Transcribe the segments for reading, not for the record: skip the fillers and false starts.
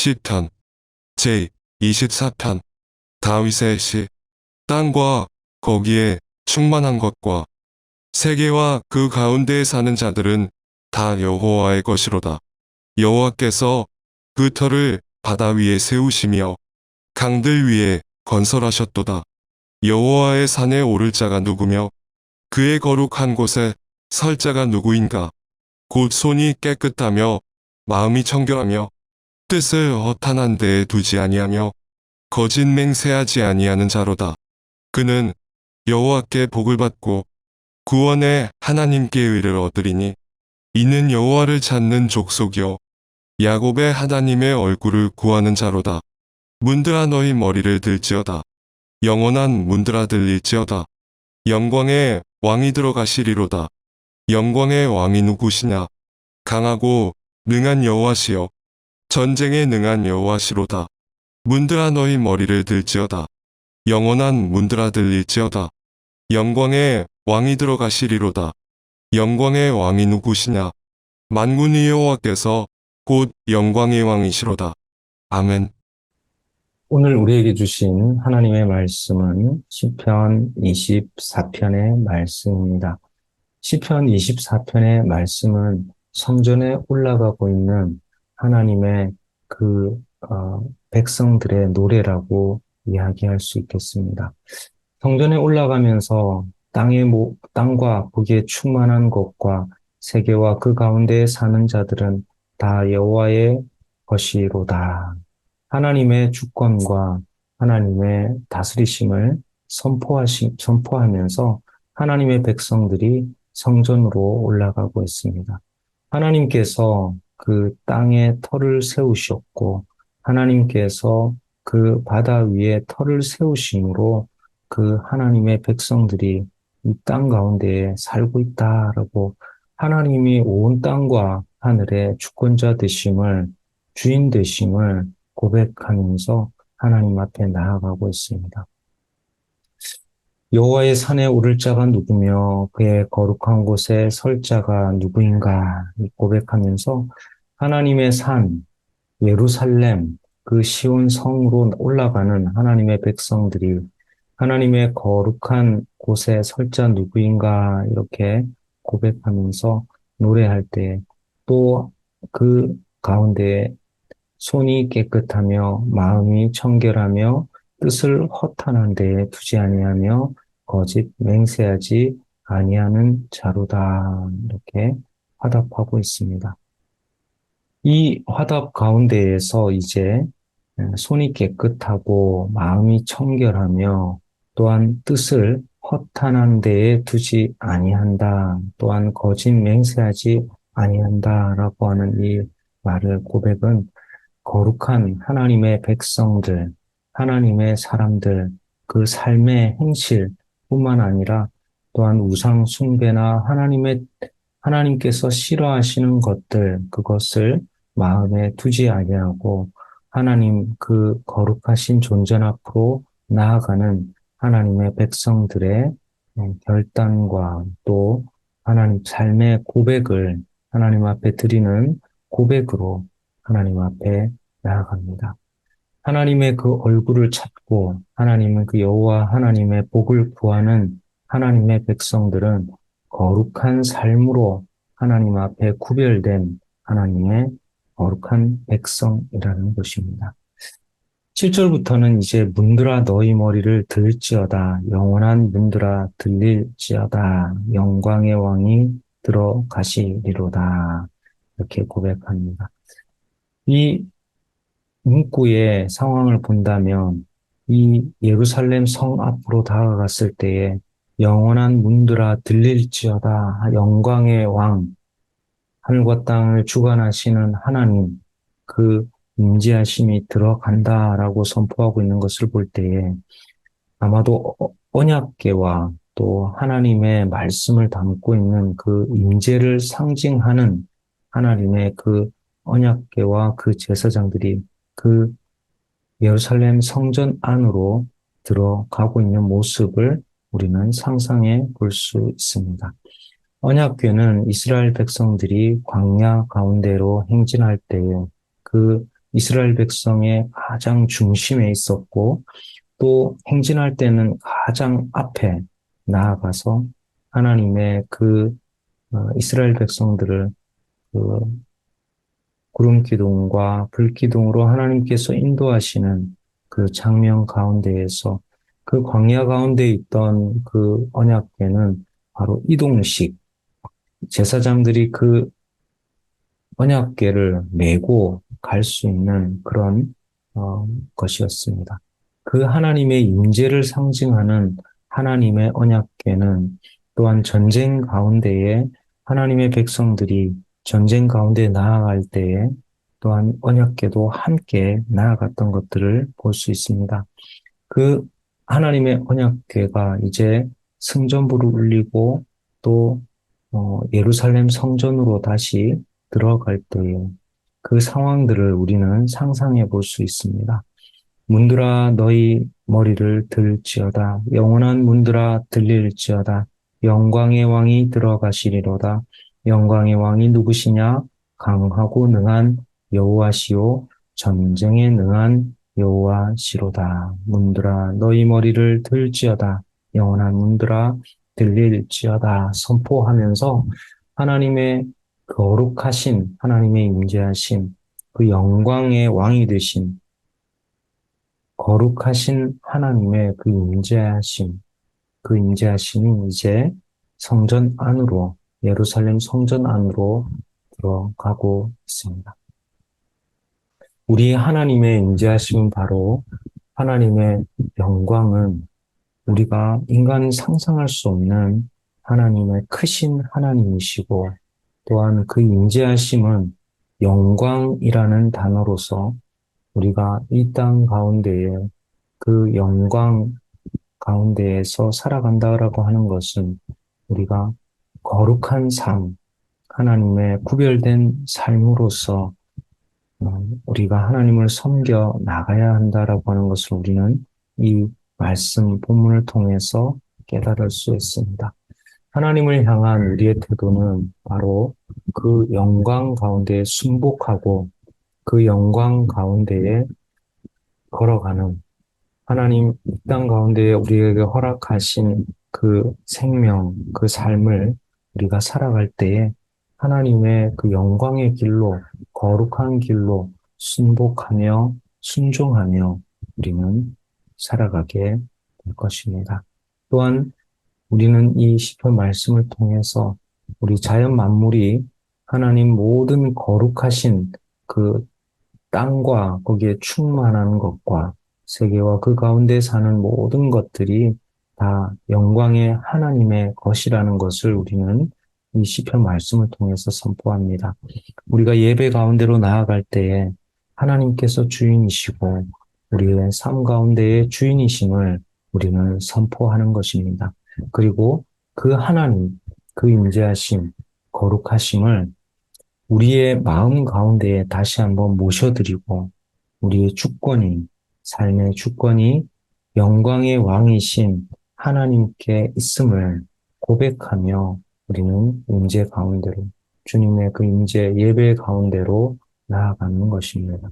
시편 제24편. 다윗의 시. 땅과 거기에 충만한 것과 세계와 그 가운데에 사는 자들은 다 여호와의 것이로다. 여호와께서 그 터를 바다 위에 세우시며 강들 위에 건설하셨도다. 여호와의 산에 오를 자가 누구며 그의 거룩한 곳에 설 자가 누구인가? 곧 손이 깨끗하며 마음이 청결하며 뜻을 허탄한 데에 두지 아니하며 거짓 맹세하지 아니하는 자로다. 그는 여호와께 복을 받고 구원의 하나님께 의를 얻으리니 이는 여호와를 찾는 족속이요 야곱의 하나님의 얼굴을 구하는 자로다. 문들아 너희 머리를 들지어다. 영원한 문들아 들릴지어다. 영광의 왕이 들어가시리로다. 영광의 왕이 누구시냐? 강하고 능한 여호와시여 전쟁에 능한 여호와시로다. 문들아 너희 머리를 들지어다. 영원한 문들아 들릴지어다. 영광의 왕이 들어가시리로다. 영광의 왕이 누구시냐? 만군의 여호와께서 곧 영광의 왕이시로다. 아멘. 오늘 우리에게 주신 하나님의 말씀은 시편 24편의 말씀입니다. 시편 24편의 말씀은 성전에 올라가고 있는 하나님의 그 백성들의 노래라고 이야기할 수 있겠습니다. 성전에 올라가면서 땅과 거기에 충만한 것과 세계와 그 가운데에 사는 자들은 다 여호와의 것이로다. 하나님의 주권과 하나님의 다스리심을 선포하면서 하나님의 백성들이 성전으로 올라가고 있습니다. 하나님께서 그 땅에 터를 세우셨고, 하나님께서 그 바다 위에 터를 세우심으로 그 하나님의 백성들이 이 땅 가운데에 살고 있다라고 하나님이 온 땅과 하늘의 주권자 되심을, 주인 되심을 고백하면서 하나님 앞에 나아가고 있습니다. 여호와의 산에 오를 자가 누구며 그의 거룩한 곳에 설 자가 누구인가 고백하면서 하나님의 산, 예루살렘, 그 시온 성으로 올라가는 하나님의 백성들이 하나님의 거룩한 곳에 설 자 누구인가 이렇게 고백하면서 노래할 때 또 그 가운데 손이 깨끗하며 마음이 청결하며 뜻을 허탄한 데에 두지 아니하며 거짓 맹세하지 아니하는 자로다 이렇게 화답하고 있습니다. 이 화답 가운데에서 이제 손이 깨끗하고 마음이 청결하며 또한 뜻을 허탄한 데에 두지 아니한다. 또한 거짓 맹세하지 아니한다라고 하는 이 말을 고백은 거룩한 하나님의 백성들, 하나님의 사람들, 그 삶의 행실뿐만 아니라 또한 우상 숭배나 하나님께서 싫어하시는 것들, 그것을 마음에 두지 아니하고 하나님 그 거룩하신 존전 앞으로 나아가는 하나님의 백성들의 결단과 또 하나님 삶의 고백을 하나님 앞에 드리는 고백으로 하나님 앞에 나아갑니다. 하나님의 그 얼굴을 찾고 하나님은 그 여호와 하나님의 복을 구하는 하나님의 백성들은 거룩한 삶으로 하나님 앞에 구별된 하나님의 거룩한 백성이라는 것입니다. 7절부터는 이제 문들아 너희 머리를 들지어다 영원한 문들아 들릴지어다 영광의 왕이 들어가시리로다 이렇게 고백합니다. 이 문구의 상황을 본다면 이 예루살렘 성 앞으로 다가갔을 때에 영원한 문들아 들릴지어다 영광의 왕 하늘과 땅을 주관하시는 하나님 그 임재하심이 들어간다라고 선포하고 있는 것을 볼 때에 아마도 언약궤와 또 하나님의 말씀을 담고 있는 그 임재를 상징하는 하나님의 그 언약궤와 그 제사장들이 그 예루살렘 성전 안으로 들어가고 있는 모습을 우리는 상상해 볼 수 있습니다. 언약궤는 이스라엘 백성들이 광야 가운데로 행진할 때에 그 이스라엘 백성의 가장 중심에 있었고 또 행진할 때는 가장 앞에 나아가서 하나님의 이스라엘 백성들을 그 구름 기둥과 불 기둥으로 하나님께서 인도하시는 그 장면 가운데에서 그 광야 가운데 있던 그 언약궤는 바로 이동식 제사장들이 그 언약궤를 메고 갈 수 있는 그런 것이었습니다. 그 하나님의 임재를 상징하는 하나님의 언약궤는 또한 전쟁 가운데에 하나님의 백성들이 전쟁 가운데 나아갈 때에 또한 언약궤도 함께 나아갔던 것들을 볼 수 있습니다. 그 하나님의 언약궤가 이제 승전부를 울리고 또 예루살렘 성전으로 다시 들어갈 때에 그 상황들을 우리는 상상해 볼 수 있습니다. 문들아 너희 머리를 들지어다. 영원한 문들아 들릴지어다. 영광의 왕이 들어가시리로다. 영광의 왕이 누구시냐? 강하고 능한 여호와시요 전쟁에 능한 여호와시로다. 문들아 너희 머리를 들지어다. 영원한 문들아 들릴지어다. 선포하면서 하나님의 거룩하신 하나님의 임재하신 그 영광의 왕이 되신 거룩하신 하나님의 그 임재하심이 이제 성전 안으로, 예루살렘 성전 안으로 들어가고 있습니다. 우리 하나님의 임재하심은 바로 하나님의 영광은 우리가 인간이 상상할 수 없는 하나님의 크신 하나님이시고 또한 그 임재하심은 영광이라는 단어로서 우리가 이 땅 가운데에 그 영광 가운데에서 살아간다라고 하는 것은 우리가 거룩한 삶, 하나님의 구별된 삶으로서 우리가 하나님을 섬겨 나가야 한다라고 하는 것을 우리는 이 말씀 본문을 통해서 깨달을 수 있습니다. 하나님을 향한 우리의 태도는 바로 그 영광 가운데 순복하고 그 영광 가운데에 걸어가는 하나님 이 땅 가운데 우리에게 허락하신 그 생명, 그 삶을 우리가 살아갈 때에 하나님의 그 영광의 길로, 거룩한 길로 순복하며 순종하며 우리는 살아가게 될 것입니다. 또한 우리는 이 시편 말씀을 통해서 우리 자연 만물이 하나님 모든 거룩하신 그 땅과 거기에 충만한 것과 세계와 그 가운데 사는 모든 것들이 다 영광의 하나님의 것이라는 것을 우리는 이 시편 말씀을 통해서 선포합니다. 우리가 예배 가운데로 나아갈 때에 하나님께서 주인이시고 우리의 삶 가운데의 주인이심을 우리는 선포하는 것입니다. 그리고 그 하나님, 그 임재하심, 거룩하심을 우리의 마음 가운데에 다시 한번 모셔드리고 우리의 주권이, 삶의 주권이 영광의 왕이신 하나님께 있음을 고백하며 우리는 임재 가운데로, 주님의 그 임재 예배 가운데로 나아가는 것입니다.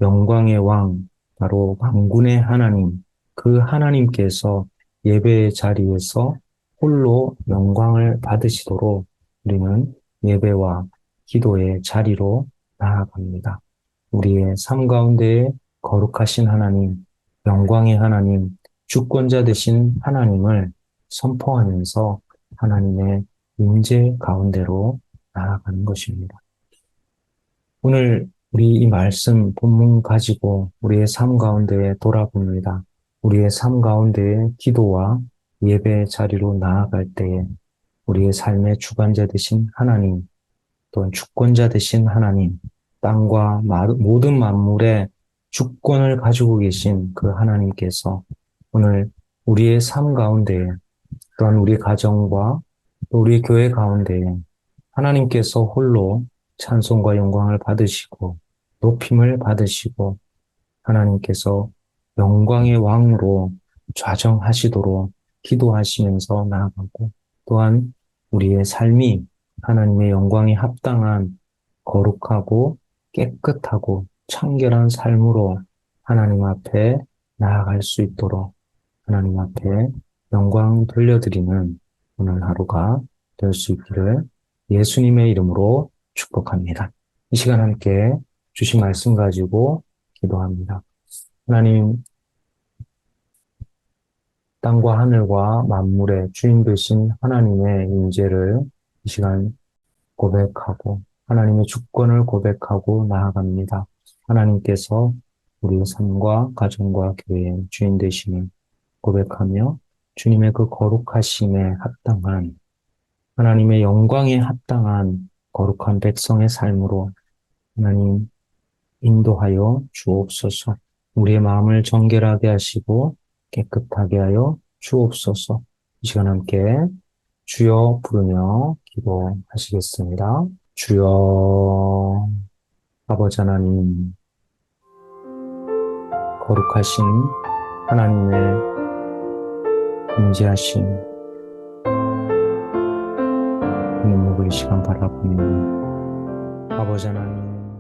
영광의 왕, 바로 만군의 하나님, 그 하나님께서 예배의 자리에서 홀로 영광을 받으시도록 우리는 예배와 기도의 자리로 나아갑니다. 우리의 삶 가운데에 거룩하신 하나님, 영광의 하나님, 주권자 되신 하나님을 선포하면서 하나님의 임재 가운데로 나아가는 것입니다. 오늘 우리 이 말씀 본문 가지고 우리의 삶 가운데에 돌아봅니다. 우리의 삶 가운데에 기도와 예배의 자리로 나아갈 때에 우리의 삶의 주관자 되신 하나님, 또한 주권자 되신 하나님, 땅과 모든 만물의 주권을 가지고 계신 그 하나님께서 오늘 우리의 삶 가운데에 또한 우리 가정과 또 우리 교회 가운데에 하나님께서 홀로 찬송과 영광을 받으시고 높임을 받으시고 하나님께서 영광의 왕으로 좌정하시도록 기도하시면서 나아가고 또한 우리의 삶이 하나님의 영광에 합당한 거룩하고 깨끗하고 청결한 삶으로 하나님 앞에 나아갈 수 있도록 하나님 앞에 영광 돌려드리는 오늘 하루가 될 수 있기를 예수님의 이름으로 축복합니다. 이 시간 함께 주신 말씀 가지고 기도합니다. 하나님, 땅과 하늘과 만물의 주인 되신 하나님의 임재를 이 시간 고백하고 하나님의 주권을 고백하고 나아갑니다. 하나님께서 우리의 삶과 가정과 교회의 주인 되심을 고백하며 주님의 그 거룩하심에 합당한 하나님의 영광에 합당한 거룩한 백성의 삶으로 하나님 인도하여 주옵소서. 우리의 마음을 정결하게 하시고 깨끗하게 하여 주옵소서. 이 시간 함께 주여 부르며 기도하시겠습니다. 주여, 아버지 하나님, 거룩하신 하나님의 임재하신 눈물을 이 시간 바라보며 아버지 하나님,